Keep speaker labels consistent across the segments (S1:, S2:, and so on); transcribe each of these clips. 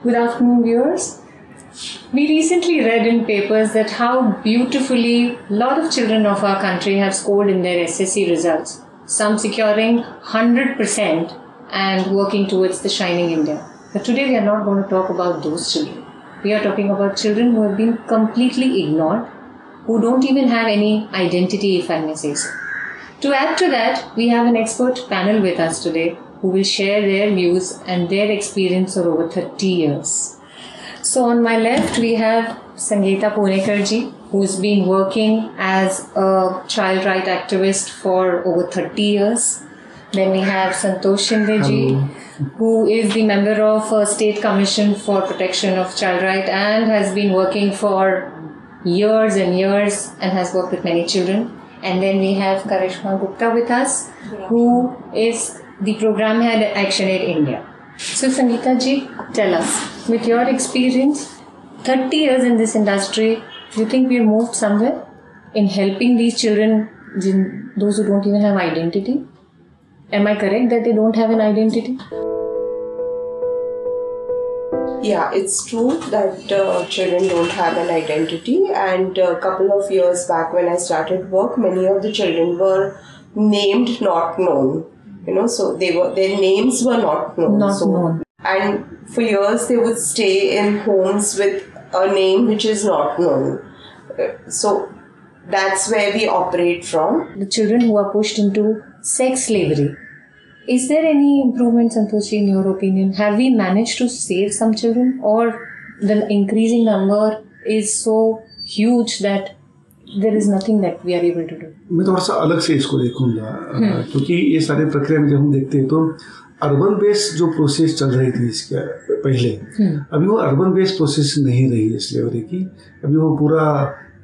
S1: Good afternoon, viewers. We recently read in papers that how beautifully a lot of children of our country have scored in their SSC results, some securing 100% and working towards the Shining India. But today we are not going to talk about those children. We are talking about children who have been completely ignored, who don't even have any identity, if I may say so. To add to that, we have an expert panel with us today who will share their views and their experience for over 30 years. So on my left, we have Sangeeta Punekar ji, who's been working as a child rights activist for over 30 years. Then we have Santosh Shinde ji, who is the member of a State Commission for Protection of Child Rights and has been working for years and years and has worked with many children. And then we have Karishma Gupta with us, who is the program head at ActionAid India. So Sangeeta ji, tell us, with your experience, 30 years in this industry, do you think we've moved somewhere in helping these children, those who don't even have identity? Am I correct that they don't have an identity?
S2: Yeah, it's true that children don't have an identity, and a couple of years back when I started work, many of the children were named not known. So their names were not known. And for years they would stay in homes with a name which is not known. So that's where we operate from.
S1: The children who are pushed into sex slavery. Is there any improvement, Santoshi, in your opinion? Have we managed to save some children, or the increasing number is so huge that there is nothing that we are able to do?
S3: मैं थोड़ा सा अलग से इसको देखूंगा, क्योंकि ये सारे प्रक्रिया में जब हम देखते हैं तो अर्बन बेस्ड जो प्रोसेस चल रही थी इसके पहले, अभी वो अर्बन बेस्ड प्रोसेस नहीं रही है स्लेवरी की. अभी वो पूरा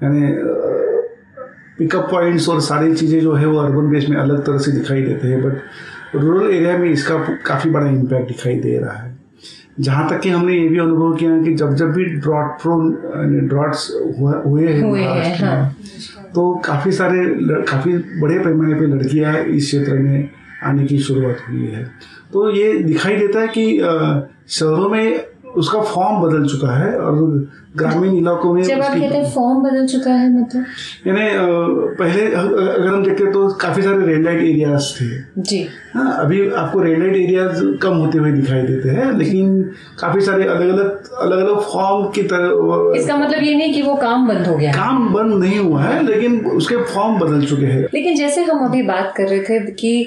S3: यानी पिकअप पॉइंट्स और सारी चीज़ें जो है वो अर्बन बेस्ड में अलग तरह से दिखाई देते हैं, बट रूरल एरिया में इसका काफ़ी बड़ा इम्पैक्ट दिखाई दे रहा है. जहाँ तक कि हमने ये भी अनुभव किया कि जब भी ड्रॉट्स हुए हैं महाराष्ट्र में, तो काफ़ी बड़े पैमाने पे लड़कियाँ इस क्षेत्र में आने की शुरुआत हुई है. तो ये दिखाई देता है कि शहरों में उसका फॉर्म बदल चुका है और ग्रामीण इलाकों में.
S1: जब आप कहते हैं फॉर्म बदल चुका है, मतलब
S3: यानी पहले अगर हम देखते तो काफी सारे रेड लाइट एरियाज थे
S1: जी.
S3: हाँ, अभी आपको रेड लाइट एरियाज कम होते हुए दिखाई देते हैं, लेकिन काफी सारे अलग अलग फॉर्म की तरह.
S1: इसका मतलब ये नहीं कि वो काम बंद हो गया.
S3: काम बंद नहीं हुआ है, लेकिन उसके फॉर्म बदल चुके हैं.
S1: लेकिन जैसे हम अभी बात कर रहे थे कि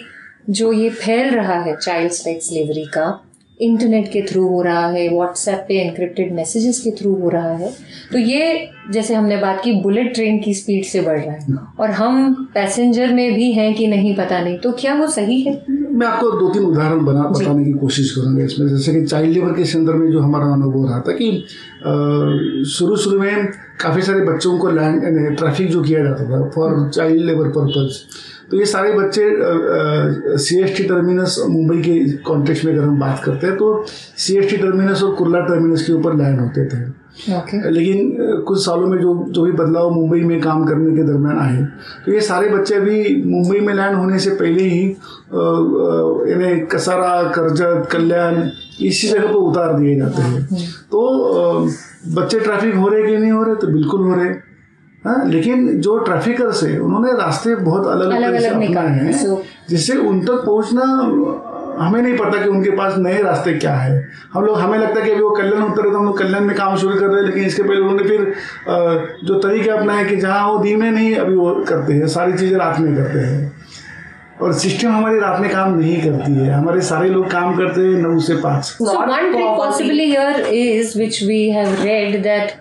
S1: जो ये फैल रहा है चाइल्ड सेक्स स्लेवरी का, इंटरनेट के थ्रू हो रहा है, व्हाट्सएप पे एनक्रिप्टेड मैसेजेस के थ्रू हो रहा है, तो ये जैसे हमने बात की बुलेट ट्रेन की स्पीड से बढ़ रहा है और हम पैसेंजर में भी हैं कि नहीं पता नहीं. तो क्या वो सही है?
S3: मैं आपको 2-3 उदाहरण बताने की कोशिश करूंगा इसमें. जैसे कि चाइल्ड लेबर के संदर्भ में जो हमारा अनुभव रहा था कि शुरू में काफ़ी सारे बच्चों को लैंड ट्रैफिक जो किया जाता था फॉर चाइल्ड लेबर पर्पज, तो ये सारे बच्चे CST टर्मिनस मुंबई के कॉन्टेक्स्ट में अगर हम बात करते हैं तो CST टर्मिनस और कुर्ला टर्मिनस के ऊपर लैंड होते थे. लेकिन कुछ सालों में जो भी बदलाव मुंबई में काम करने के दरमियान आए, तो ये सारे बच्चे अभी मुंबई में लैंड होने से पहले ही इन्हें कसारा, करजत, कल्याण इसी जगह पर उतार दिए जाते हैं. तो बच्चे ट्रैफिक हो रहे कि नहीं हो रहे? तो बिल्कुल हो रहे. हाँ, लेकिन जो ट्रैफिकर्स है उन्होंने रास्ते बहुत अलग अपनाए हैं, जिससे उन तक पहुंचना हमें नहीं पता कि उनके पास नए रास्ते क्या है. हमें लगता है कि अभी वो कल्याण उतरे तो हम लोग कल्याण में काम शुरू कर रहे हैं, लेकिन इसके पहले उन्होंने फिर जो तरीके अपनाए कि जहाँ वो दिन में नहीं अभी वो करते हैं, सारी चीज़ें रात में करते हैं. और सिस्टम हमारी रात में काम नहीं करती है, हमारे सारे लोग काम करते हैं 9 से 5.
S1: So one thing possibly here is, which we have read, that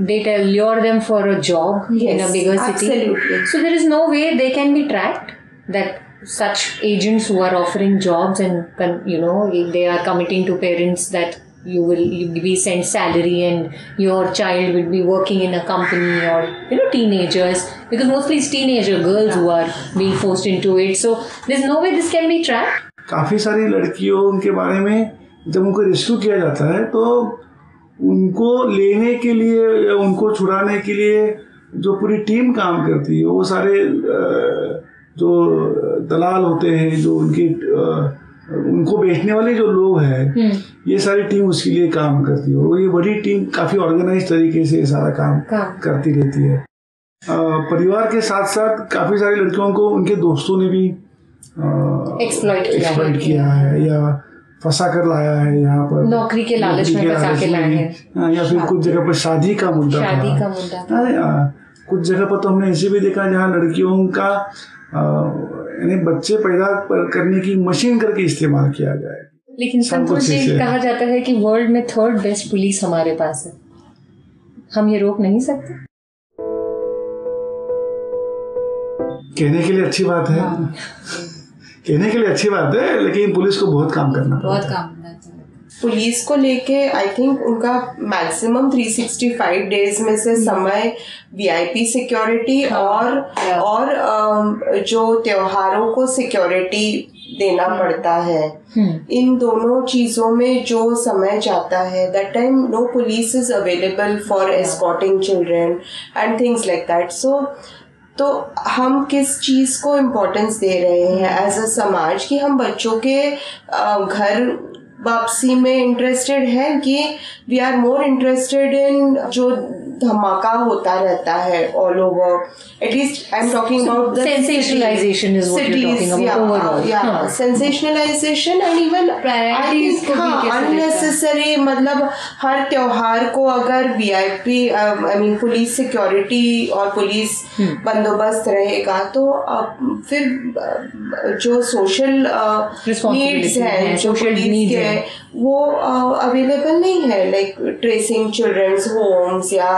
S1: they lure them for a job in a bigger city.
S2: Absolutely.
S1: So there is no way they can be tracked, that such agents who are offering jobs and they are committing to parents that you will be sent salary and your child will be working in a company, or teenagers, because mostly it's teenager girls who are being forced into it. So there's no way this can be tracked.
S3: काफ़ी सारी लड़कियों के बारे में जब उनको rescue किया जाता है तो उनको लेने के लिए या उनको छुड़ाने के लिए जो पूरी टीम काम करती है, वो सारे जो दलाल होते हैं, जो उनकी उनको बेचने वाले जो लोग हैं, ये सारी टीम उसके लिए काम करती है और ये बड़ी टीम काफी ऑर्गेनाइज तरीके से सारा काम करती रहती है। परिवार के साथ साथ काफी सारी लड़कियों को उनके दोस्तों ने भी एक्सप्लॉइट किया है या फंसा कर लाया है, यहाँ पर
S1: नौकरी के लालच में फंसा के लाए हैं,
S3: या फिर कुछ जगह पर शादी का मुद्दा कुछ जगह पर तो हमने ऐसे भी देखा जहाँ लड़कियों का यानी बच्चे पैदा करने की मशीन करके इस्तेमाल किया गया है।
S1: लेकिन संतोष जी, कहा जाता है कि वर्ल्ड में 3rd बेस्ट पुलिस हमारे पास है, हम ये रोक नहीं सकते?
S3: कहने के लिए अच्छी बात है, कहने के लिए अच्छी बात है, लेकिन पुलिस को बहुत काम करना पड़ता है।
S2: पुलिस को लेके आई थिंक उनका मैक्सिमम 365 डेज में से समय वीआईपी सिक्योरिटी और जो त्योहारों को सिक्योरिटी देना पड़ता है, इन दोनों चीजों में जो समय जाता है, that time no police is available for escorting children and things like that. तो हम किस चीज को इम्पोर्टेंस दे रहे हैं एज अ समाज कि हम बच्चों के घर वापसी में इंटरेस्टेड है कि we are more interested in जो धमाका होता रहता है all over, at least I am talking about the
S1: sensationalization is what you talking about overall,
S2: sensationalization and even priorities को भी अननेसेसरी, मतलब हर त्योहार को अगर VIP I mean police security और पुलिस बंदोबस्त रहेगा तो फिर जो सोशल नीड्स हैं जो पुलिस के वो अवेलेबल नहीं है, लाइक ट्रेसिंग चिल्ड्रंस होम्स या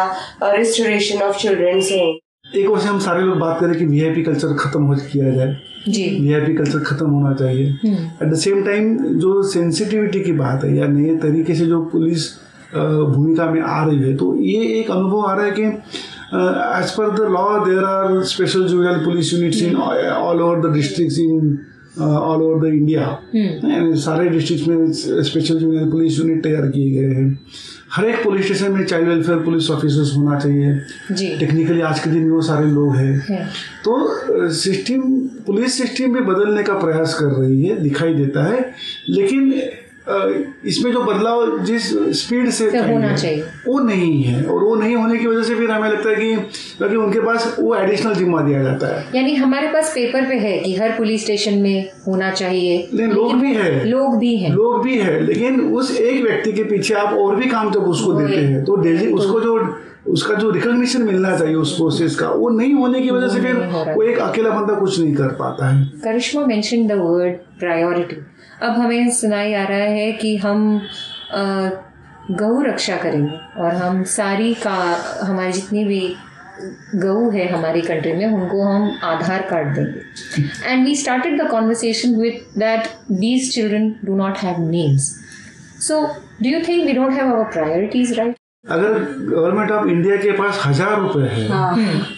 S2: रिस्टोरेशन ऑफ चिल्ड्रंस होम।
S3: एक ओर से हम सारे लोग बात करें कि वीआईपी कल्चर खत्म हो किया जाए, वीआईपी कल्चर खत्म होना चाहिए। एट द सेम टाइम जो सेंसिटिविटी की बात है या नए तरीके से जो पुलिस भूमिका में आ रही है, तो ये एक अनुभव आ रहा है कि as per the law there are special juvenile police units in all over the districts in all over the India. सारे डिस्ट्रिक्ट में स्पेशल जुवेनाइल पुलिस यूनिट तैयार किए गए हैं। हर एक पुलिस स्टेशन में चाइल्ड वेलफेयर पुलिस ऑफिसर्स होना चाहिए। टेक्निकली आज के दिन में वो सारे लोग हैं। तो सिस्टम, पुलिस सिस्टम भी बदलने का प्रयास कर रही है, दिखाई देता है, लेकिन इसमें जो बदलाव जिस स्पीड से
S1: होना चाहिए
S3: वो नहीं है, और वो नहीं होने की वजह से फिर हमें लगता है कि उनके पास वो एडिशनल जिम्मा दिया जाता है।
S1: यानी हमारे पास पेपर पे है कि हर पुलिस स्टेशन में होना चाहिए,
S3: लेकिन लोग भी है, लेकिन उस एक व्यक्ति के पीछे आप और भी काम जब उसको देते हैं तो डेली उसका जो रिकॉग्निशन मिलना चाहिए उस प्रोसेस का, वो नहीं होने की वजह से फिर वो एक अकेला बंदा कुछ नहीं कर पाता है।
S1: करिश्मा मेंशन द वर्ड प्रायोरिटी। अब हमें सुनाई आ रहा है कि हम गौ रक्षा करेंगे और हम सारी का हमारी जितनी भी गऊ है हमारी कंट्री में उनको हम आधार कार्ड देंगे। And we started the conversation with that these children do not have names. So do you think we don't have our priorities right?
S3: अगर गवर्नमेंट ऑफ इंडिया के पास 1000 रुपए है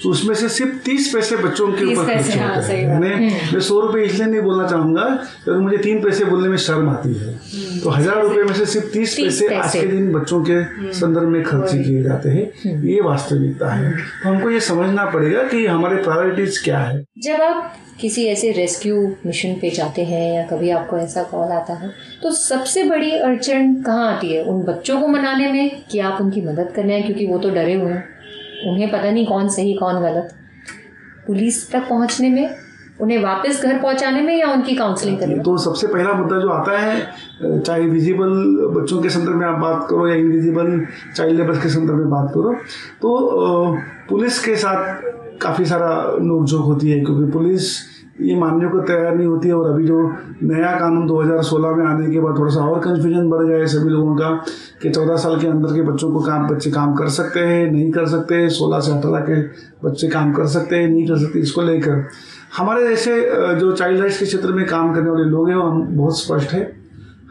S3: तो उसमें से सिर्फ 30 पैसे बच्चों के ऊपर खर्च होते हैं। मैं 100 रुपए इसलिए नहीं बोलना चाहूंगा क्योंकि मुझे 3 पैसे बोलने में शर्म आती है। तो 1000 रुपए में से सिर्फ 30 पैसे आज के दिन बच्चों के संदर्भ में खर्च किए जाते हैं। ये वास्तविकता है। तो हमको ये समझना पड़ेगा कि हमारे प्रायोरिटीज क्या है।
S1: जब आप किसी ऐसे रेस्क्यू मिशन पे जाते हैं या कभी आपको ऐसा कॉल आता है तो सबसे बड़ी अड़चन कहाँ आती है? उन बच्चों को मनाने में कि आप उनकी मदद करने हैं, क्योंकि वो तो डरे हुए हैं, उन्हें पता नहीं कौन सही कौन गलत। पुलिस तक पहुँचने में, उन्हें वापस घर पहुँचाने में, या उनकी काउंसलिंग करने में?
S3: तो सबसे पहला मुद्दा जो आता है, चाहे विजिबल बच्चों के संदर्भ में आप बात करो या इनविजिबल चाइल्ड लेबर के संदर्भ में बात करो, तो पुलिस के साथ काफ़ी सारा नोकझोंक होती है, क्योंकि पुलिस ये मानने को तैयार नहीं होती है। और अभी जो नया कानून 2016 में आने के बाद थोड़ा सा और कन्फ्यूजन बढ़ गया है सभी लोगों का कि 14 साल के अंदर के बच्चों को बच्चे काम कर सकते हैं, नहीं कर सकते, 16 से 18 के बच्चे काम कर सकते हैं, नहीं कर सकते। इसको लेकर हमारे जैसे जो चाइल्ड राइट्स के क्षेत्र में काम करने वाले लोग हैं वो हम बहुत स्पष्ट है।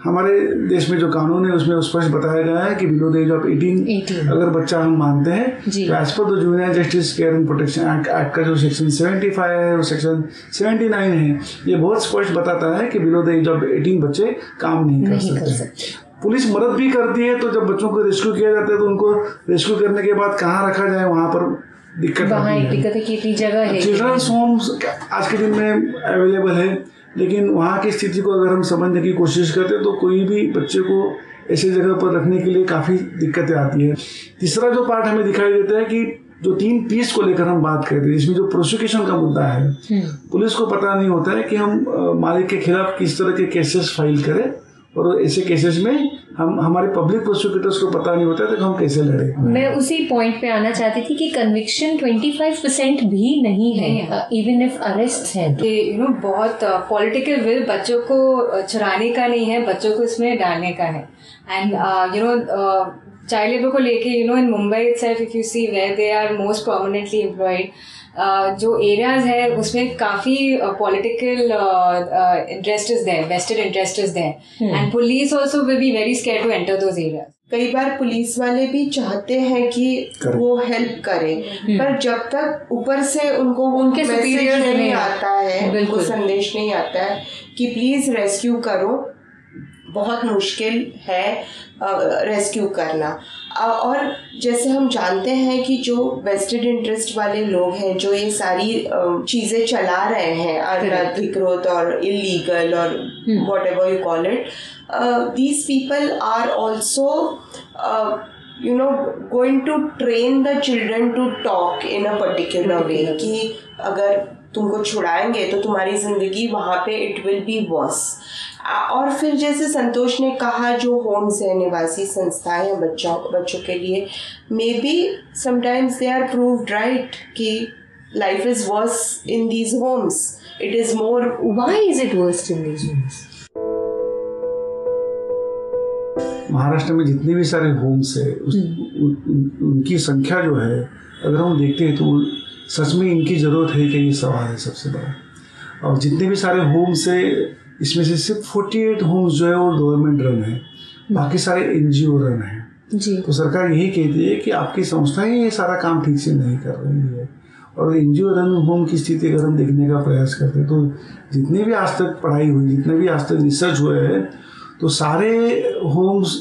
S3: हमारे देश में जो कानून है उसमें स्पष्ट बताया गया है कि बिलो द एज ऑफ 18 अगर बच्चा हम मानते हैं तो as per the juvenile justice care and protection act का जो सेक्शन 75 है और सेक्शन 79 है, ये बहुत स्पष्ट बताता है कि बिलो द एज ऑफ 18 बच्चे काम नहीं कर सकते। पुलिस मदद भी करती है, तो जब बच्चों को रेस्क्यू किया जाता है तो उनको रेस्क्यू करने के बाद कहाँ रखा जाए वहाँ पर दिक्कत है कि इतनी जगह है। चिल्ड्रंस होम्स आज के दिन में अवेलेबल है, लेकिन वहाँ की स्थिति को अगर हम समझने की कोशिश करते हैं तो कोई भी बच्चे को ऐसी जगह पर रखने के लिए काफ़ी दिक्कतें आती है। तीसरा जो पार्ट हमें दिखाई देता है कि जो 3 पीस को लेकर हम बात करते हैं, इसमें जो प्रोसिक्यूशन का मुद्दा है, पुलिस को पता नहीं होता है कि हम मालिक के खिलाफ किस तरह के केसेस फाइल करें, और ऐसे केसेस में हमारे पब्लिक प्रोसिक्यूटर्स को पता नहीं होता है तो हम कैसे लड़े।
S1: मैं उसी पॉइंट पे आना चाहती थी कि कन्विक्शन 25% भी नहीं है, इवन इफ अरेस्ट है।
S4: यू नो बहुत पॉलिटिकल विल बच्चों को चुराने का नहीं है, बच्चों को इसमें डालने का है। And you know child labour को लेके you know in Mumbai itself if you see where they are most permanently employed, जो एरियाज है उसमें काफी political interest is there, vested interest is there, and police also will be very scared to enter those areas.
S2: कई बार police वाले भी चाहते हैं कि वो हेल्प करें, पर जब तक ऊपर से उनको
S1: उनके सुपीरियर
S2: नहीं आता है, वो संदेश नहीं आता है कि प्लीज रेस्क्यू करो, बहुत मुश्किल है रेस्क्यू करना। और जैसे हम जानते हैं कि जो वेस्टेड इंटरेस्ट वाले लोग हैं, जो ये सारी चीज़ें चला रहे हैं, अनधिकृत और इलीगल और whatever you call it, these people are also you know going to train the children to talk in a particular way कि अगर तुमको छुड़ाएंगे तो तुम्हारी जिंदगी वहाँ पे इट विल बी वर्स। और फिर जैसे संतोष ने कहा, जो होम्स है, निवासी संस्थाएं हैं बच्चों के लिए, maybe sometimes they are proved right कि life is worse in these homes, it is more.
S1: Why is it worse in these homes?
S3: Maharashtra में जितने भी सारे होम्स है उनकी संख्या जो है, अगर हम देखते हैं तो सच में इनकी ज़रूरत है कि ये सवाल है सबसे बड़ा। और जितने भी सारे होम्स है, इसमें से सिर्फ 48 होम्स जो है वो गवर्नमेंट रन है, बाकी सारे NGO रन है जी। तो सरकार यही कहती है कि आपकी संस्थाएं ये सारा काम ठीक से नहीं कर रही है। और NGO रन होम की स्थिति अगर हम देखने का प्रयास करते हैं तो जितने भी आज तक पढ़ाई हुई, जितने भी आज तक रिसर्च हुए हैं, तो सारे होम्स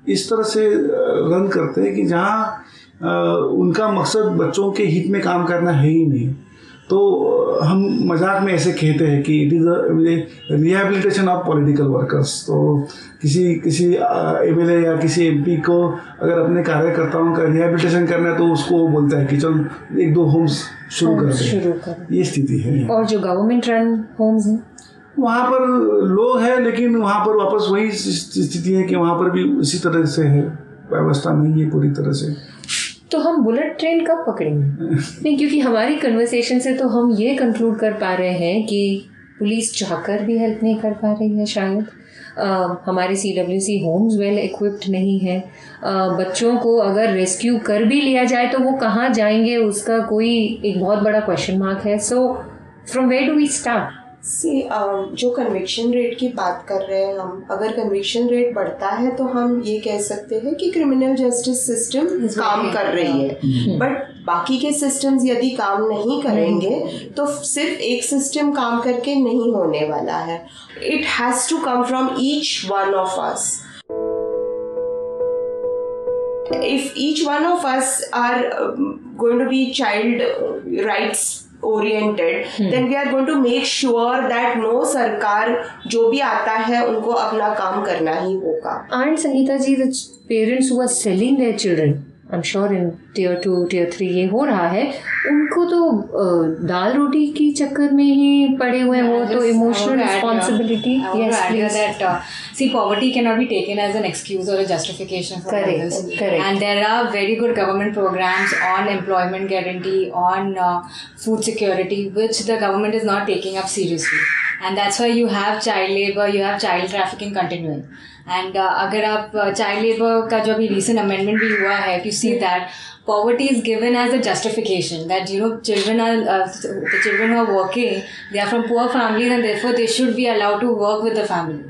S3: इस तरह से रन करते हैं कि जहाँ उनका मकसद बच्चों के हित में काम करना है ही नहीं। तो हम मजाक में ऐसे कहते हैं कि it is rehabilitation of political workers. तो किसी MLA या किसी MP को अगर अपने कार्यकर्ताओं का रिहेबिलिटेशन करना है तो उसको बोलता है कि चल 1-2 होम्स शुरू कर। ये स्थिति है।
S1: और जो गवर्नमेंट रन होम्स हैं
S3: वहाँ पर लोग हैं, लेकिन वहाँ पर वापस वही स्थिति है कि वहाँ पर भी इसी तरह से है, व्यवस्था नहीं है पूरी तरह से।
S1: तो हम बुलेट ट्रेन कब पकड़ेंगे? नहीं, क्योंकि हमारी कन्वर्सेशन से तो हम ये कंक्लूड कर पा रहे हैं कि पुलिस चाहकर भी हेल्प नहीं कर पा रही है शायद। हमारे CWC होम्स वेल इक्विप्ड नहीं है। बच्चों को अगर रेस्क्यू कर भी लिया जाए तो वो कहाँ जाएंगे, उसका कोई एक बहुत बड़ा क्वेश्चन मार्क है। So from where do we start?
S2: जो कन्विक्शन रेट की बात कर रहे हैं हम, अगर कन्विक्शन रेट बढ़ता है तो हम ये कह सकते हैं कि क्रिमिनल जस्टिस सिस्टम काम कर रही है। बट बाकी के सिस्टम्स यदि काम नहीं करेंगे तो सिर्फ एक सिस्टम काम करके नहीं होने वाला है। It has to come from each one of us. If each one of us are going to be child rights oriented, then we are going to make sure that no सरकार जो भी आता है उनको अपना काम करना ही होगा।
S1: And Sangeeta ji, the parents who are selling their children, I'm sure in tier 2, tier 3 ये हो रहा है, उनको तो दाल रोटी की चक्कर में ही पड़े हुए हैं। वो तो emotional responsibility.
S4: Yes, please. See, poverty cannot be taken as an excuse or a justification for this.
S1: Correct.
S4: And there are very good government programs on employment guarantee, on food security, which the government is not taking up seriously. And that's why you have child labor, you have child trafficking continuing. And अगर आप child labor का जो अभी recent amendment भी हुआ है, if you see that poverty is given as a justification that children are the children who are working, they are from poor families and therefore they should be allowed to work with the family.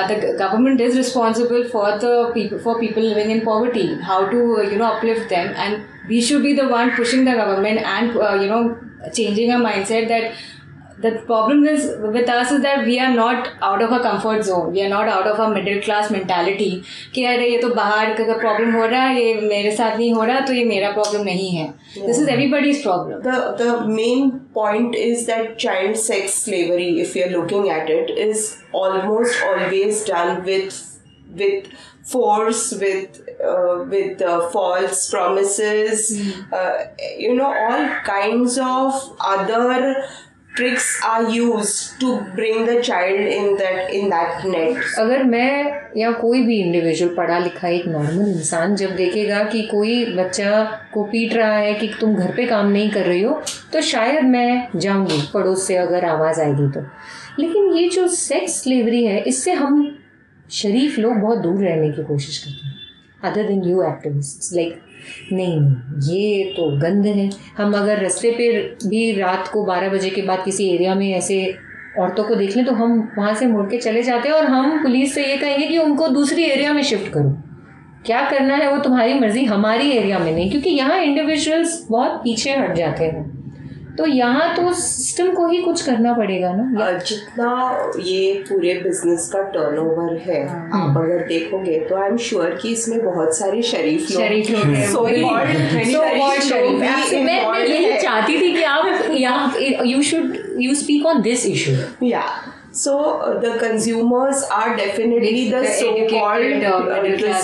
S4: The government is responsible for people living in poverty, how to uplift them, and we should be the one pushing the government and changing our mindset that the problem is with us is that we are not out of our comfort zone. We are not out of our middle class mentality कि अरे ये तो बाहर का problem हो रहा है, ये मेरे साथ नहीं हो रहा, तो ये मेरा problem नहीं है. This is everybody's problem.
S2: The main point is that child sex slavery, if you're looking at it, is almost always done with force, with false promises, all kinds of other tricks are used to bring the child in that net.
S1: अगर मैं या कोई भी individual पढ़ा लिखा एक normal इंसान जब देखेगा कि कोई बच्चा को पीट रहा है कि तुम घर पे काम नहीं कर रही हो, तो शायद मैं जाऊंगी पड़ोस से अगर आवाज़ आएगी तो. लेकिन ये जो सेक्स स्लेवरी है, इससे हम शरीफ लोग बहुत दूर रहने की कोशिश करते हैं. Other than you activists like नहीं ये तो गंद है. हम अगर रास्ते पे भी रात को 12 बजे के बाद किसी एरिया में ऐसे औरतों को देख लें तो हम वहाँ से मुड़ के चले जाते हैं और हम पुलिस से ये कहेंगे कि उनको दूसरी एरिया में शिफ्ट करो. क्या करना है वो तुम्हारी मर्जी, हमारी एरिया में नहीं. क्योंकि यहाँ इंडिविजुअल्स बहुत पीछे हट जाते हैं. तो यहाँ तो सिस्टम को ही कुछ करना पड़ेगा ना.
S2: जितना ये पूरे बिजनेस का टर्नओवर है, आप अगर देखोगे तो आई एम श्योर कि इसमें बहुत सारे शरीफ लोग हैं.
S1: मैं यही चाहती थी कि आप you speak on this issue.
S2: Yeah. So the consumers are definitely the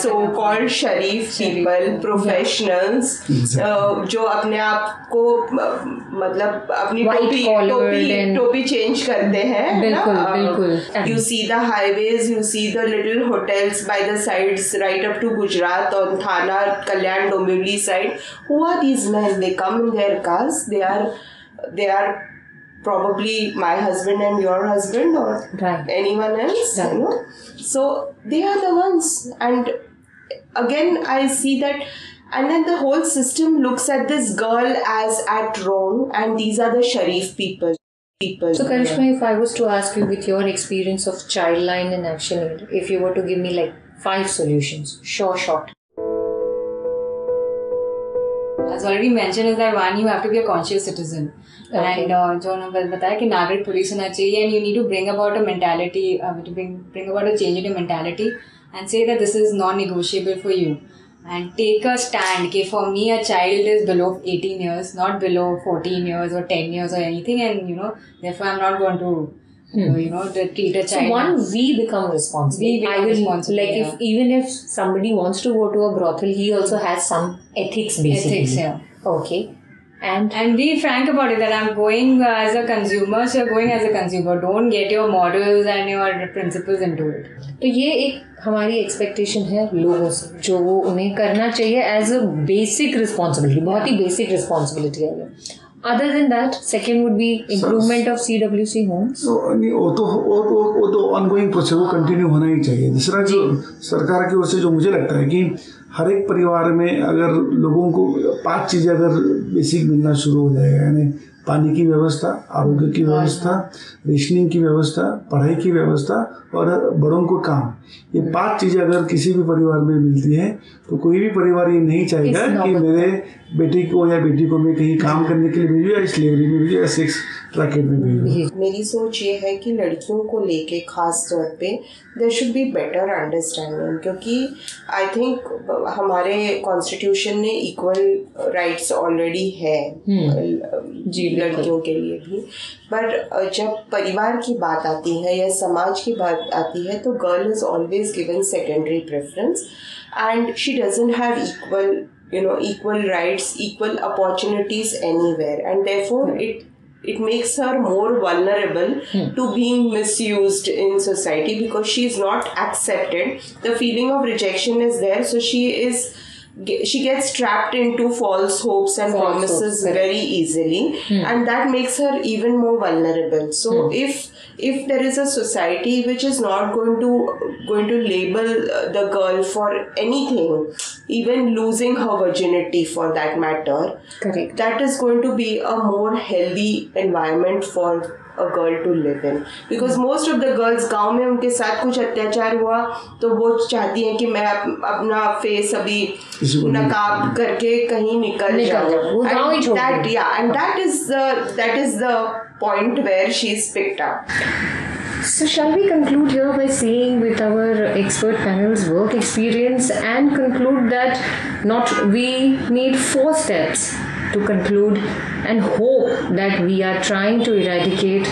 S2: so-called sharif people, professionals, जो अपने आप को मतलब अपनी टोपी चेंज करते हैं.
S1: बिल्कुल.
S2: You see the highways, you see the little hotels by the sides right up to Gujarat on Thana, Kalyan, Dombivli side. Who are these men? They come in their cars. They are probably my husband and your husband or anyone else, so they are the ones. And again I see that, and then the whole system looks at this girl as at wrong, and these are the sharif people.
S1: So Karishma, if I was to ask you with your experience of Childline and ActionAid, if you were to give me like 5 solutions, short.
S4: As already mentioned, is that one, you have to be a conscious citizen. Okay. And जो उन्होंने बताया कि नागरिक police होना चाहिए, and you need to bring about a mentality, to bring about a change in your mentality, and say that this is non-negotiable for you, and take a stand. Okay, for me, a child is below 18 years, not below 14 years or 10 years or anything, and therefore I'm not going to. To treat a child.
S1: So one, we become responsible. Even if somebody wants to go to a brothel, he also has some ethics basically.
S4: Ethics, yeah.
S1: Okay. And
S4: be frank about it that I'm going as a consumer, so you're going as a consumer. Don't get your morals and your principles into it.
S1: तो ये एक हमारी expectation है लोगों से, जो वो उन्हें करना चाहिए एज अ बेसिक रिस्पॉन्सिबिलिटी. बहुत ही बेसिक रिस्पॉन्सिबिलिटी है ये. Other than that, second would be improvement of CWC homes.
S3: वो तो ongoing प्रोसेस वो कंटिन्यू होना ही चाहिए. दूसरा जो सरकार की ओर से जो मुझे लगता है कि हर एक परिवार में अगर लोगों को 5 चीज़ें अगर बेसिक मिलना शुरू हो जाएगा, यानी पानी की व्यवस्था, आरोग्य की व्यवस्था, रेशनिंग की व्यवस्था, पढ़ाई की व्यवस्था और बड़ों को काम, ये 5 चीज़ें अगर किसी भी परिवार में मिलती है तो कोई भी परिवार ये नहीं चाहेगा कि मेरे बेटी को या बेटी को मैं कहीं काम करने के लिए भेजूँ या स्लेवरी में भेजूँ या सेक्स रैकेट में भेजूँ.
S2: मेरी सोच ये है कि लड़कियों को लेके खास तौर पे there should be better understanding, क्योंकि आई थिंक हमारे कॉन्स्टिट्यूशन ने इक्वल राइट्स ऑलरेडी है लड़कियों के लिए भी. पर जब परिवार की बात आती है या समाज की बात आती है तो girl is always given secondary preference, and she doesn't have equal rights, equal opportunities anywhere, and therefore it makes her more vulnerable to being misused in society because she is not accepted. The feeling of rejection is there, so she gets trapped into false hopes and promises very easily, and that makes her even more vulnerable. So if there is a society which is not going to label the girl for anything, even losing her virginity for that matter,
S1: correct,
S2: that is going to be a more healthy environment for a girl to live in. Because most of the girls गांव में उनके साथ कुछ अत्याचार हुआ तो वो चाहती हैं कि मैं अपना फेस अभी नकाब करके कहीं निकल जाऊँ. And that is the point where she's picked up.
S1: So shall we conclude here by saying with our expert panel's work experience and conclude that we need 4 steps to conclude and hope that we are trying to eradicate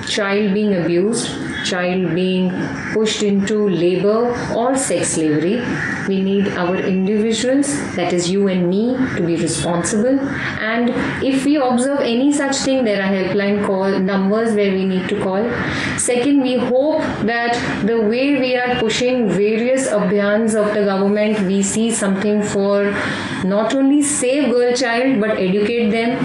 S1: child being abused, child being pushed into labor or sex slavery. We need our individuals, that is you and me, to be responsible. And if we observe any such thing, there are helpline call numbers where we need to call. Second, we hope that the way we are pushing various abhiyans of the government, we see something for not only save girl child but educate them.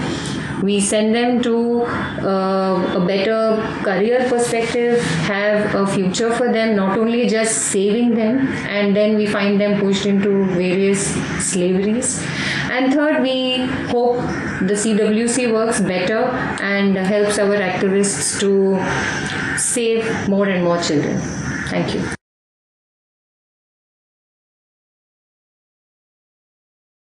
S1: We send them to a better career perspective, have a future for them, not only just saving them, and then we find them pushed into various slaveries. And third, we hope the CWC works better and helps our activists to save more and more children. Thank you.